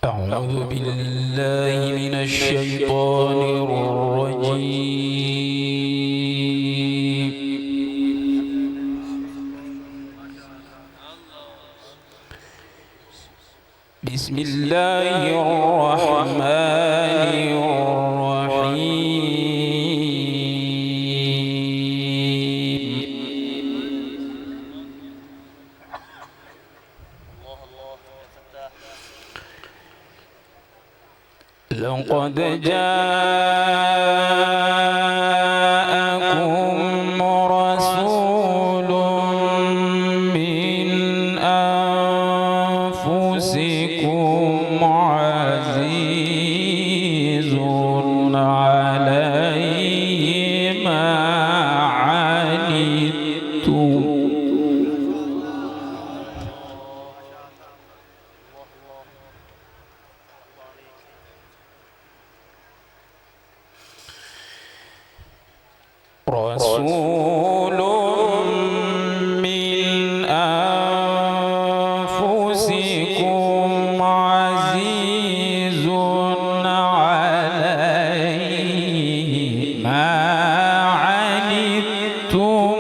أعوذ بالله من الشيطان الرجيم. بسم الله الرحمن الرحيم. لقد جاءكم رسول من أنفسكم عزيز عليه ما عنتم رسول من أنفسكم عزيز عليه ما عنتم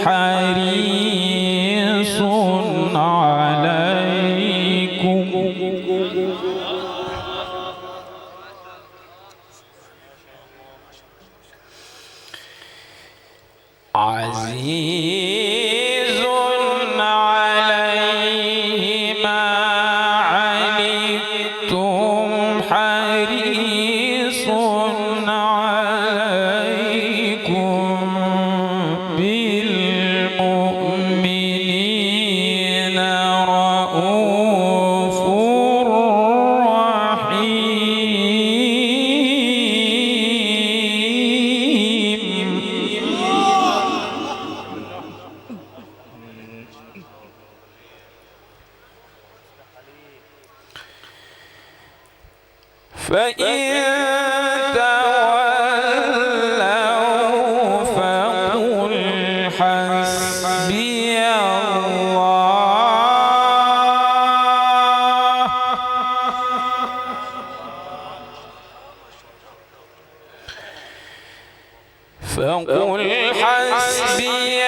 حريص عليكم عزيز عليه ما عنتم حريص عليكم بالمؤمنين رؤوف فإن تولوا فقل حسبي الله فقل حسبي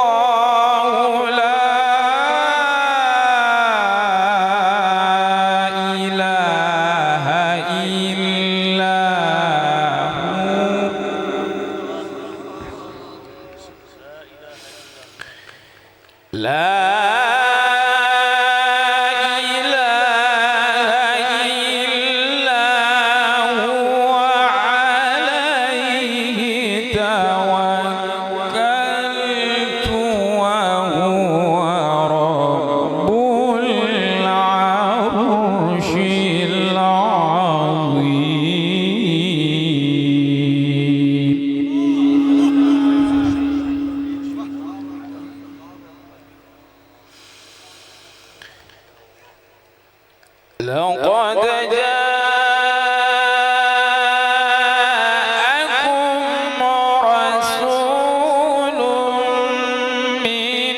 الله لا لقد جاءكم رسول من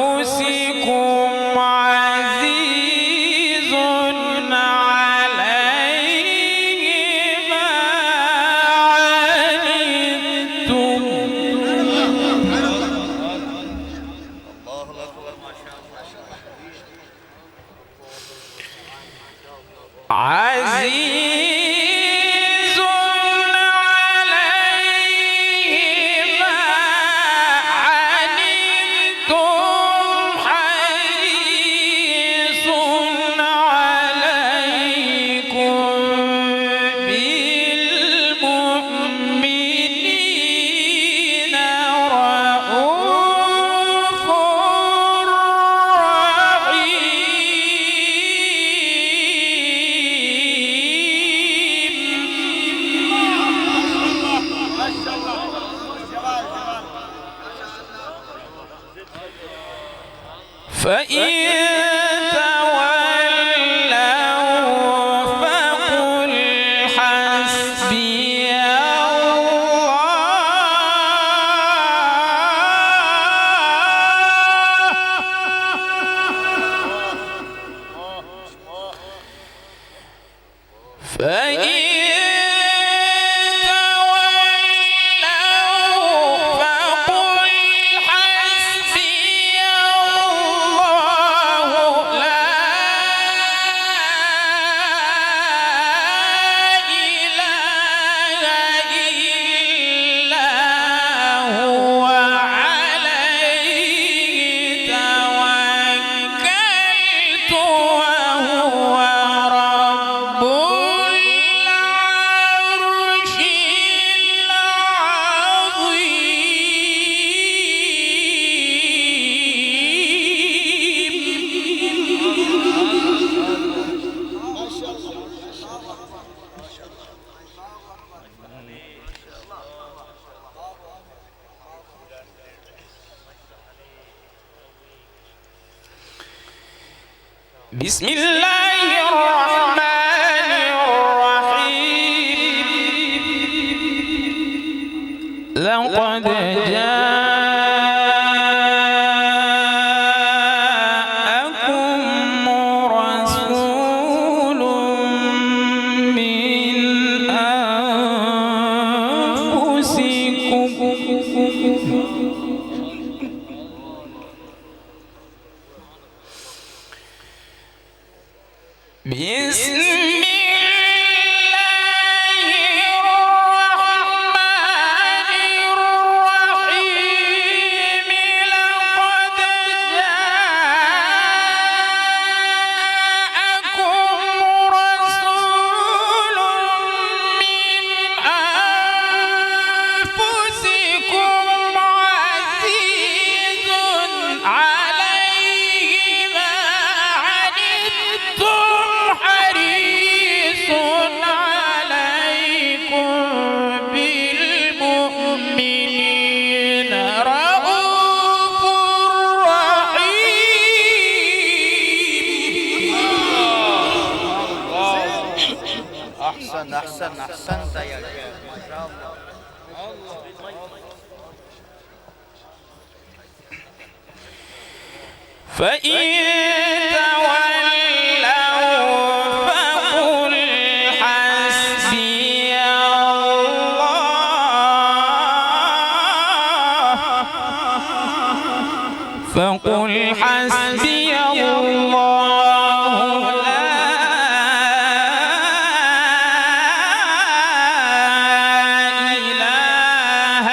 أنفسكم عزيز عليه ما عنتم عزيز عليه ما عنتم حريص عليكم بالمؤمنين رؤوف رحيم بسم الله الرحمن الرحيم لقد جاءكم رسول من أنفسكم بسم الله الرحمن الرحيم لقد جاءكم رسول من أنفسكم عزيز عليه ما عنتم حريص عليكم بالمؤمنين رؤوف رحيم. أحسنت يا شيخ ما شاء الله. فإن تولوا فقل حسبي الله لا إله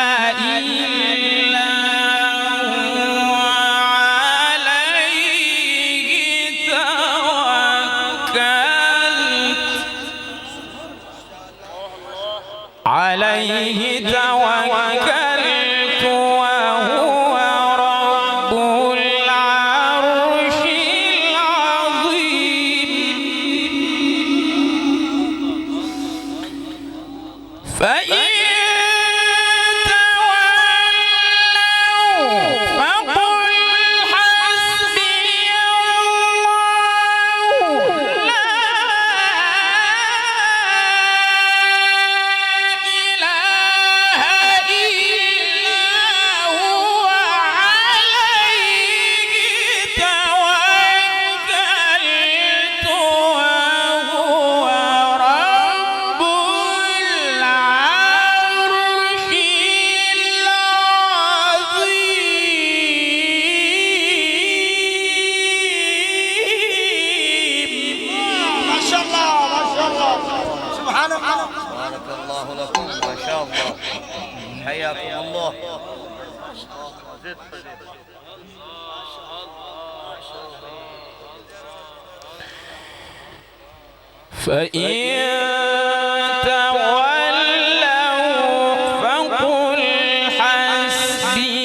إلا هو عليه توكلت وهو رب العرش العظيم. فإن تولوا فقل حسبي الله لا إله إلا هو عليه توكلت وهو رب العرش العظيم. ما شاء الله سبحان الله. بارك الله لكم ما شاء الله. حياكم الله. فإن تولوا فقل حسبي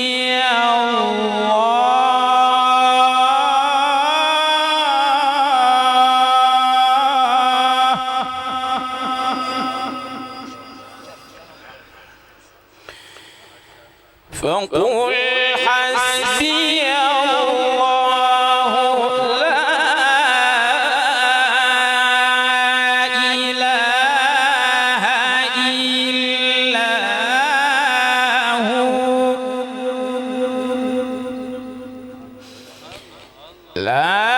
فقل حسبي الله لا إله إلا هو لا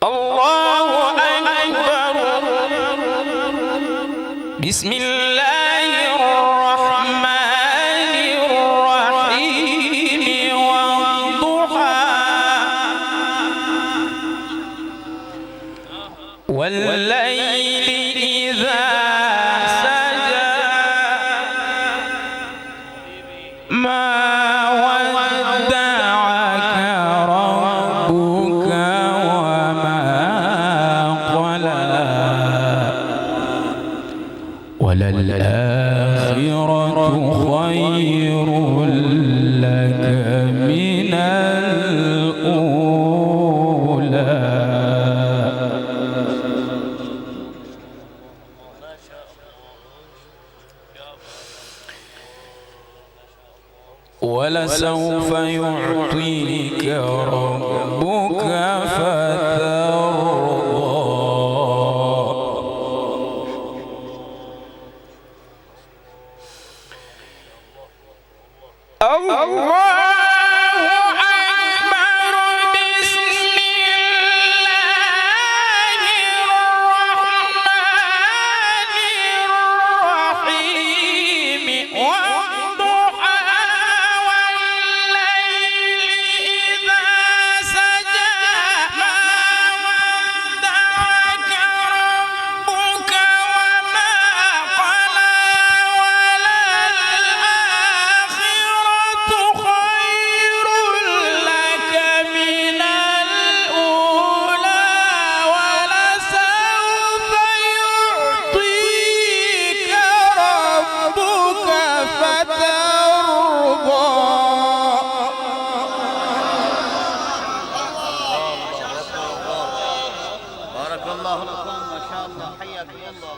الله أكبر. بسم الله الرحمن الرحيم والضحى والليل إذا سجى ما ودعك ربك وما قلى وللآخرة خير لك من الأولى. ولسوف يعطيك ربك فترضى. الله أكبر. بسم الله الرحمن الرحيم والضحى والليل إذا سجى ما ودعك ربك وما قلى وللآخرة خير لك من الأولى ولسوف يعطيك ربك فترضى. بارك الله لكم ما شاء الله حياكم الله.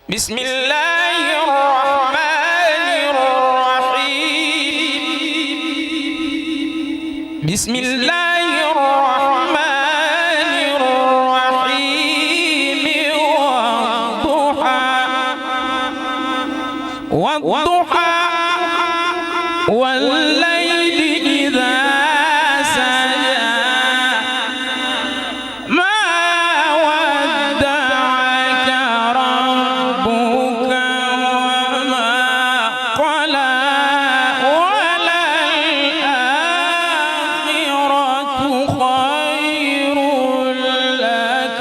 بسم الله الرحمن الرحيم. بسم الله الرحمن الرحيم والضحى والليل إذا سجى ما ودعك ربك وما قلى وللآخرة خير لك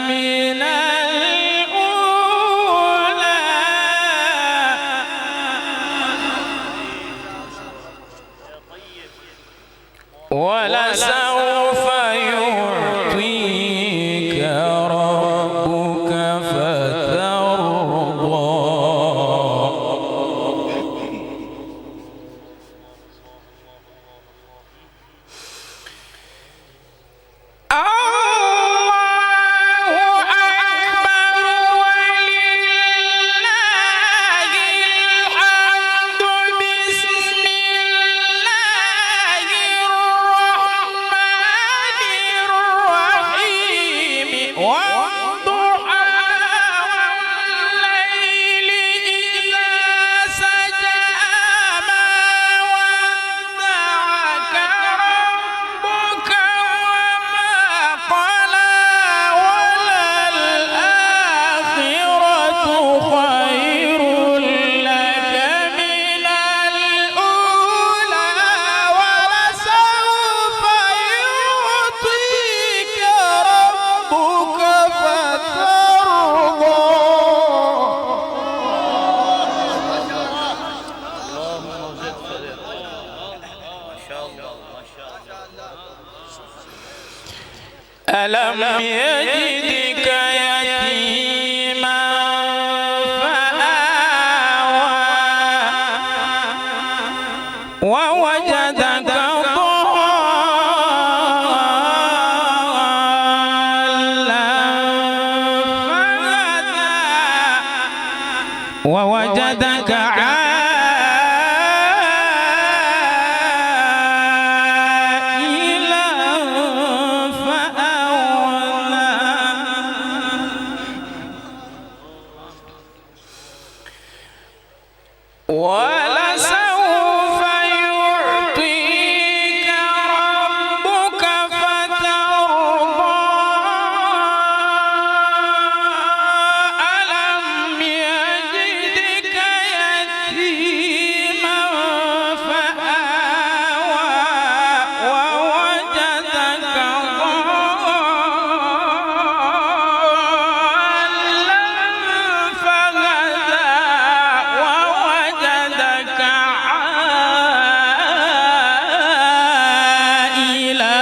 من الأولى ولسوف يعطيك ربك فترضى. الله أكبر ولله الحمد. بسم الله الرحمن الرحيم والضحى والليل إذا سجى ما ودعك ربك وما قلى وللآخرة خير لك من الأولى ولسوف يعطيك ربك فترضى. اللهم زد فضيلة. ما شاء الله ما شاء الله. ألم يجدك يتيما فآوى ووجدك ضالا فهدى ووجدك عائلا فأغنى ولسوف يعطيك ربك فترضى ألم يجدك يتيما فآوى ووجدك ضالا فهدى ووجدك عائلا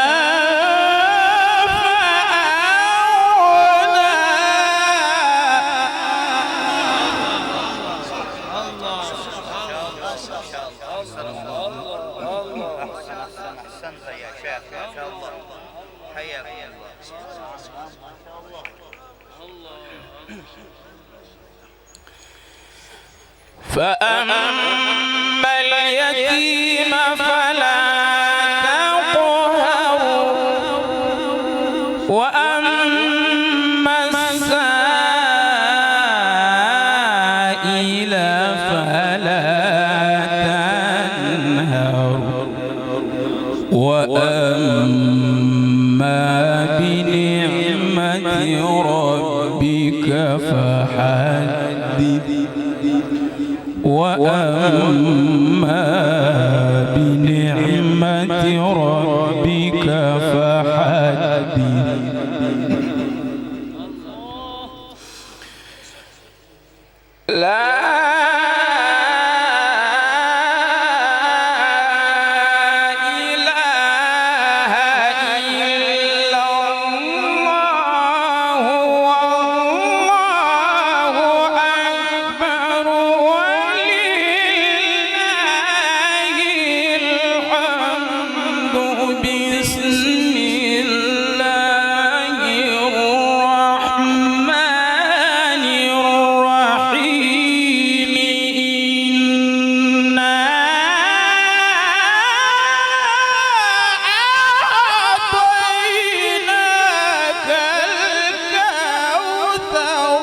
أحسنت يا شيخ ما شاء الله حياك الله. فأما اليتيم فلا تقهر وأما السائل فلا تنهر وأما بنعمة ربك فحدث وأما بنعمة ربك فحدث لا إله إلا الله والله أكبر ولله الحمد بسم الله الرحمن الرحيم إنا أعطيناك الكوثر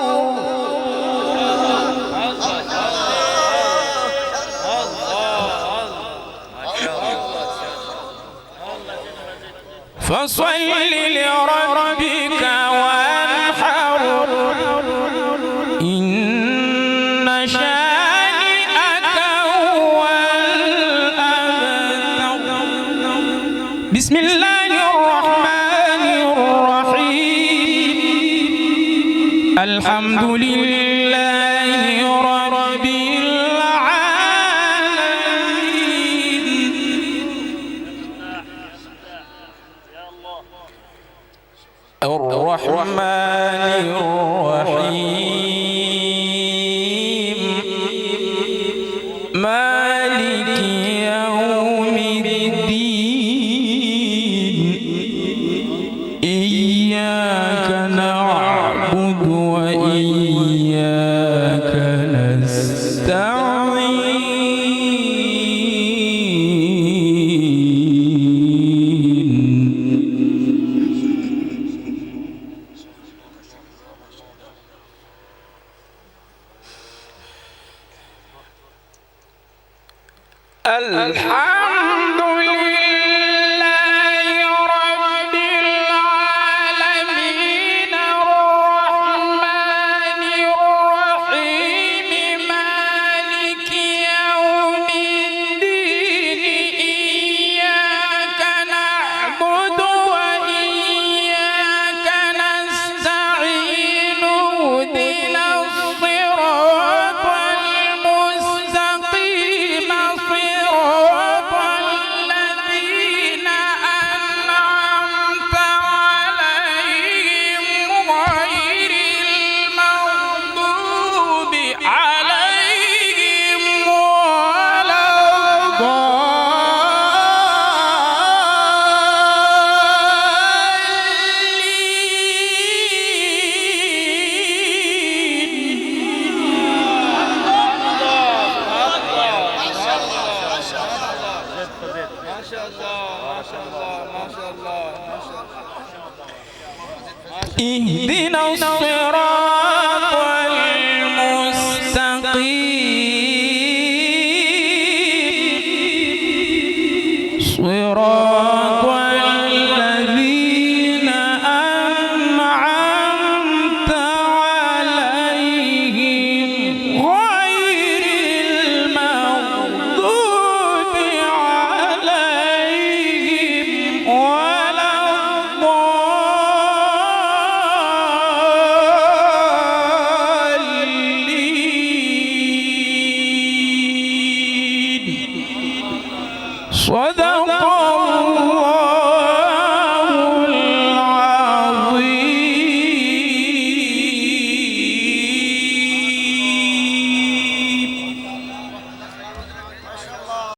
فصل لربك وانحر إن شانئك هو الأبتر بسم الله الرحمن الرحيم الحمد لله رب العالمين الرحمن الرحيم مالك يوم الدين إياك نعبد وإياك الحمد لله رب العالمين الرحمن الرحيم مالك يوم الدين إياك نعبد وإياك نستعين اهدنا الصراط المستقيم صراط صدق